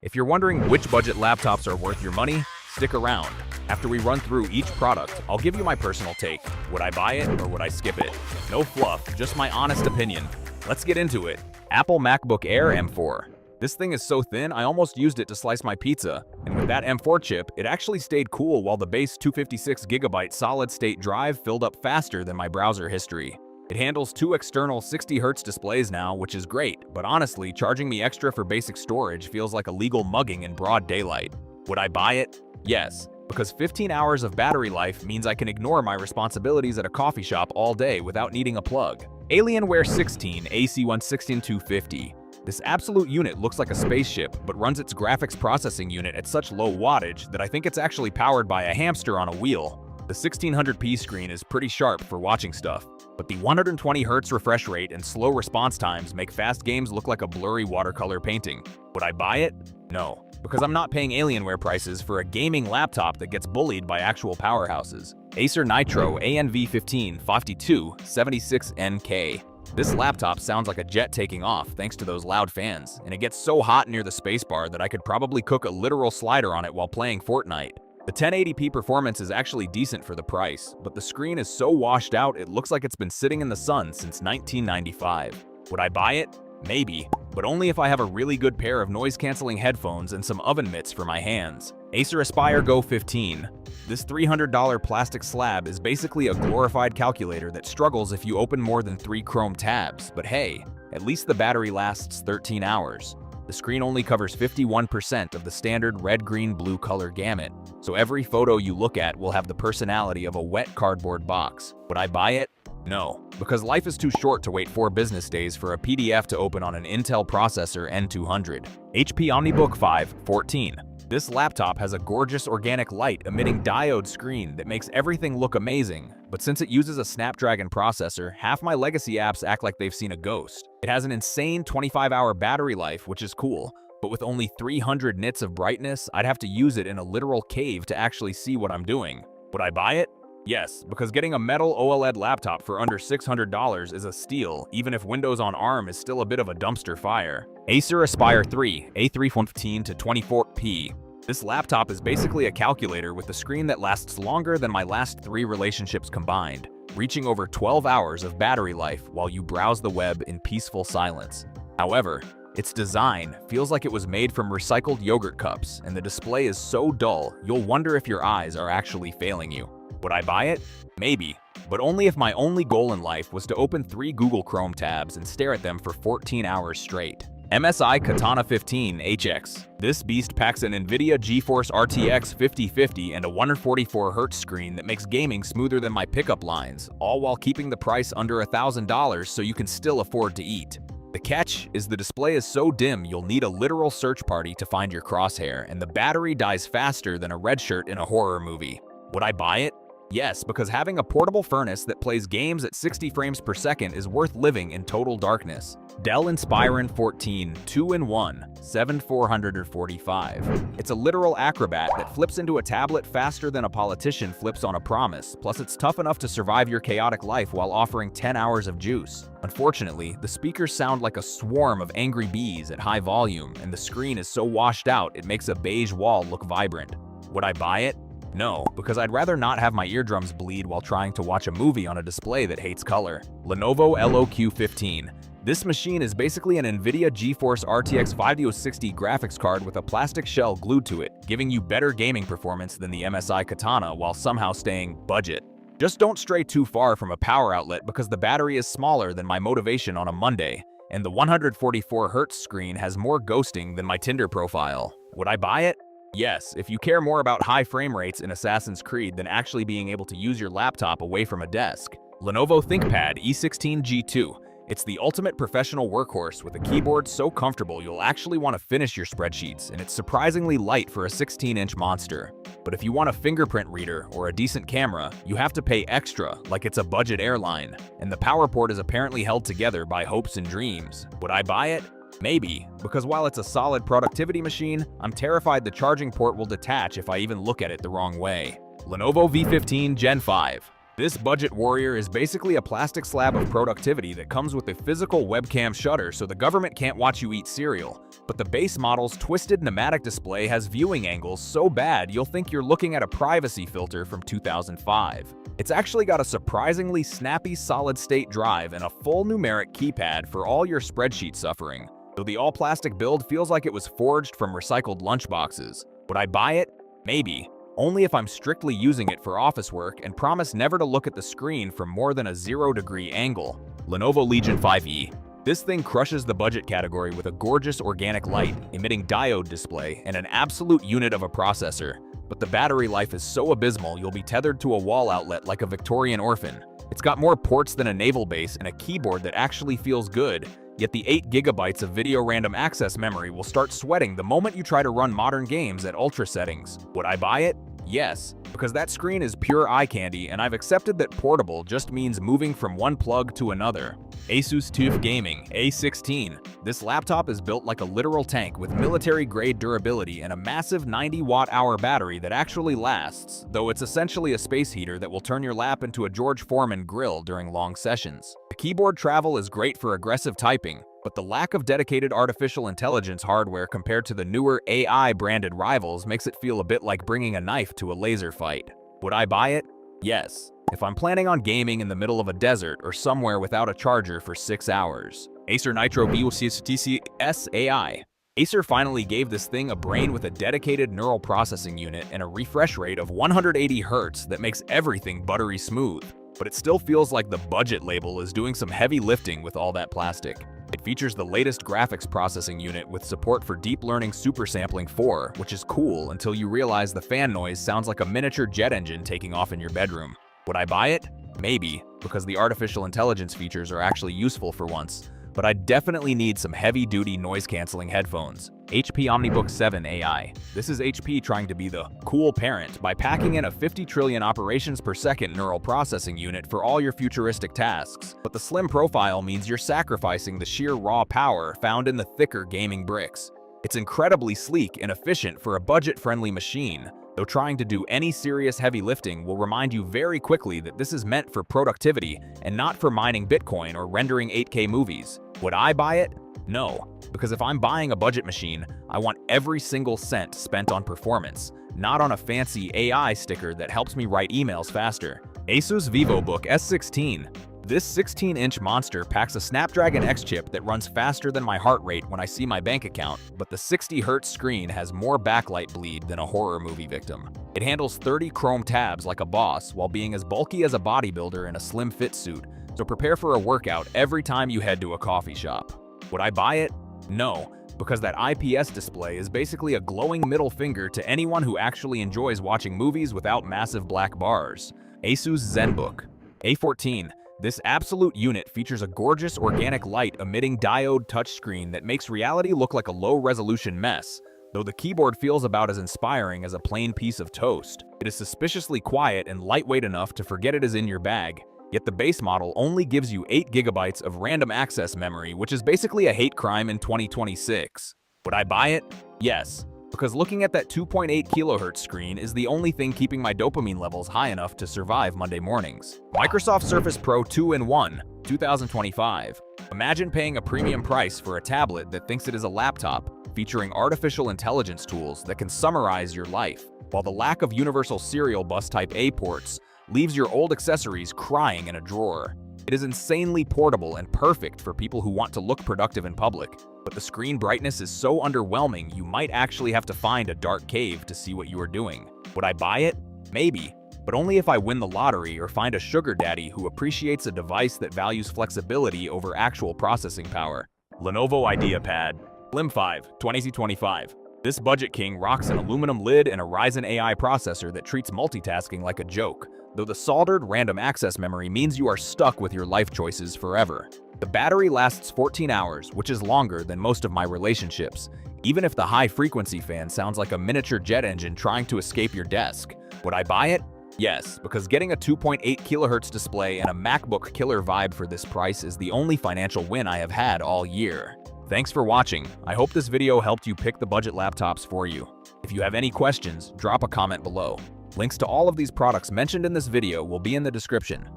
If you're wondering which budget laptops are worth your money, stick around. After we run through each product, I'll give you my personal take. Would I buy it or would I skip it? No fluff, just my honest opinion. Let's get into it. Apple MacBook Air M4. This thing is so thin, I almost used it to slice my pizza. And with that M4 chip, it actually stayed cool while the base 256GB solid-state drive filled up faster than my browser history. It handles two external 60Hz displays now, which is great, but honestly, charging me extra for basic storage feels like a legal mugging in broad daylight. Would I buy it? Yes, because 15 hours of battery life means I can ignore my responsibilities at a coffee shop all day without needing a plug. Alienware 16 AC16250. This absolute unit looks like a spaceship, but runs its graphics processing unit at such low wattage that I think it's actually powered by a hamster on a wheel. The 1600p screen is pretty sharp for watching stuff, but the 120Hz refresh rate and slow response times make fast games look like a blurry watercolor painting. Would I buy it? No, because I'm not paying Alienware prices for a gaming laptop that gets bullied by actual powerhouses. Acer Nitro ANV15-5276NK. This laptop sounds like a jet taking off thanks to those loud fans, and it gets so hot near the spacebar that I could probably cook a literal slider on it while playing Fortnite. The 1080p performance is actually decent for the price, but the screen is so washed out it looks like it's been sitting in the sun since 1995. Would I buy it? Maybe, but only if I have a really good pair of noise-canceling headphones and some oven mitts for my hands. Acer Aspire Go 15. This $300 plastic slab is basically a glorified calculator that struggles if you open more than 3 Chrome tabs, but hey, at least the battery lasts 13 hours. The screen only covers 51% of the standard red, green, blue color gamut, so every photo you look at will have the personality of a wet cardboard box. Would I buy it? No, because life is too short to wait 4 business days for a PDF to open on an Intel processor N200. HP OmniBook 5-14. This laptop has a gorgeous organic light emitting diode screen that makes everything look amazing, but since it uses a Snapdragon processor, half my legacy apps act like they've seen a ghost. It has an insane 25-hour battery life, which is cool, but with only 300 nits of brightness, I'd have to use it in a literal cave to actually see what I'm doing. Would I buy it? Yes, because getting a metal OLED laptop for under $600 is a steal, even if Windows on ARM is still a bit of a dumpster fire. Acer Aspire 3 A315-24p. This laptop is basically a calculator with a screen that lasts longer than my last 3 relationships combined, reaching over 12 hours of battery life while you browse the web in peaceful silence. However, its design feels like it was made from recycled yogurt cups, and the display is so dull you'll wonder if your eyes are actually failing you. Would I buy it? Maybe, but only if my only goal in life was to open 3 Google Chrome tabs and stare at them for 14 hours straight. MSI Katana 15 HX. This beast packs an NVIDIA GeForce RTX 5050 and a 144Hz screen that makes gaming smoother than my pickup lines, all while keeping the price under $1,000 so you can still afford to eat. The catch is the display is so dim you'll need a literal search party to find your crosshair, and the battery dies faster than a red shirt in a horror movie. Would I buy it? Yes, because having a portable furnace that plays games at 60 frames per second is worth living in total darkness. Dell Inspiron 14 2-in-1 7445. It's a literal acrobat that flips into a tablet faster than a politician flips on a promise, plus it's tough enough to survive your chaotic life while offering 10 hours of juice. Unfortunately, the speakers sound like a swarm of angry bees at high volume, and the screen is so washed out it makes a beige wall look vibrant. Would I buy it? No, because I'd rather not have my eardrums bleed while trying to watch a movie on a display that hates color. Lenovo LOQ15. This machine is basically an NVIDIA GeForce RTX 5060 graphics card with a plastic shell glued to it, giving you better gaming performance than the MSI Katana while somehow staying budget. Just don't stray too far from a power outlet because the battery is smaller than my motivation on a Monday, and the 144Hz screen has more ghosting than my Tinder profile. Would I buy it? Yes, if you care more about high frame rates in Assassin's Creed than actually being able to use your laptop away from a desk. Lenovo ThinkPad E16G2. It's the ultimate professional workhorse with a keyboard so comfortable you'll actually want to finish your spreadsheets, and it's surprisingly light for a 16-inch monster. But if you want a fingerprint reader or a decent camera, you have to pay extra, like it's a budget airline. And the power port is apparently held together by hopes and dreams. Would I buy it? Maybe, because while it's a solid productivity machine, I'm terrified the charging port will detach if I even look at it the wrong way. Lenovo V15 Gen 5. This budget warrior is basically a plastic slab of productivity that comes with a physical webcam shutter so the government can't watch you eat cereal. But the base model's twisted pneumatic display has viewing angles so bad you'll think you're looking at a privacy filter from 2005. It's actually got a surprisingly snappy solid-state drive and a full numeric keypad for all your spreadsheet suffering, though the all-plastic build feels like it was forged from recycled lunchboxes. Would I buy it? Maybe. Only if I'm strictly using it for office work and promise never to look at the screen from more than a 0-degree angle. Lenovo Legion 5e. This thing crushes the budget category with a gorgeous organic light, emitting diode display, and an absolute unit of a processor. But the battery life is so abysmal you'll be tethered to a wall outlet like a Victorian orphan. It's got more ports than a naval base and a keyboard that actually feels good, yet the 8 GB of video random access memory will start sweating the moment you try to run modern games at ultra settings. Would I buy it? Yes, because that screen is pure eye candy and I've accepted that portable just means moving from one plug to another. Asus TUF Gaming A16. This laptop is built like a literal tank with military-grade durability and a massive 90 watt-hour battery that actually lasts, though it's essentially a space heater that will turn your lap into a George Foreman grill during long sessions. The keyboard travel is great for aggressive typing, but the lack of dedicated artificial intelligence hardware compared to the newer AI-branded rivals makes it feel a bit like bringing a knife to a laser fight. Would I buy it? Yes, if I'm planning on gaming in the middle of a desert or somewhere without a charger for 6 hours. Acer Nitro VOCTCS AI. Acer finally gave this thing a brain with a dedicated neural processing unit and a refresh rate of 180 Hz that makes everything buttery smooth. But it still feels like the budget label is doing some heavy lifting with all that plastic. It features the latest graphics processing unit with support for Deep Learning Super Sampling 4, which is cool until you realize the fan noise sounds like a miniature jet engine taking off in your bedroom. Would I buy it? Maybe, because the artificial intelligence features are actually useful for once, but I definitely need some heavy-duty noise-canceling headphones. HP OmniBook 7 AI. This is HP trying to be the cool parent by packing in a 50 trillion operations per second neural processing unit for all your futuristic tasks. But the slim profile means you're sacrificing the sheer raw power found in the thicker gaming bricks. It's incredibly sleek and efficient for a budget-friendly machine, though trying to do any serious heavy lifting will remind you very quickly that this is meant for productivity and not for mining Bitcoin or rendering 8K movies. Would I buy it? No, because if I'm buying a budget machine, I want every single cent spent on performance, not on a fancy AI sticker that helps me write emails faster. Asus VivoBook S16. This 16-inch monster packs a Snapdragon X chip that runs faster than my heart rate when I see my bank account, but the 60 Hz screen has more backlight bleed than a horror movie victim. It handles 30 chrome tabs like a boss while being as bulky as a bodybuilder in a slim fit suit, so prepare for a workout every time you head to a coffee shop. Would I buy it? No, because that IPS display is basically a glowing middle finger to anyone who actually enjoys watching movies without massive black bars. Asus ZenBook A14. This absolute unit features a gorgeous organic light-emitting diode touchscreen that makes reality look like a low-resolution mess, though the keyboard feels about as inspiring as a plain piece of toast. It is suspiciously quiet and lightweight enough to forget it is in your bag, yet the base model only gives you 8 GB of random access memory, which is basically a hate crime in 2026. Would I buy it? Yes, because looking at that 2.8 kHz screen is the only thing keeping my dopamine levels high enough to survive Monday mornings. Microsoft Surface Pro 2-in-1, 2025. Imagine paying a premium price for a tablet that thinks it is a laptop, featuring artificial intelligence tools that can summarize your life, while the lack of universal serial bus Type A ports leaves your old accessories crying in a drawer. It is insanely portable and perfect for people who want to look productive in public, but the screen brightness is so underwhelming you might actually have to find a dark cave to see what you are doing. Would I buy it? Maybe, but only if I win the lottery or find a sugar daddy who appreciates a device that values flexibility over actual processing power. Lenovo IdeaPad Slim 5 2025. This budget king rocks an aluminum lid and a Ryzen AI processor that treats multitasking like a joke, though the soldered random access memory means you are stuck with your life choices forever. The battery lasts 14 hours, which is longer than most of my relationships, even if the high-frequency fan sounds like a miniature jet engine trying to escape your desk. Would I buy it? Yes, because getting a 2.8 kHz display and a MacBook killer vibe for this price is the only financial win I have had all year. Thanks for watching. I hope this video helped you pick the budget laptops for you. If you have any questions, drop a comment below. Links to all of these products mentioned in this video will be in the description.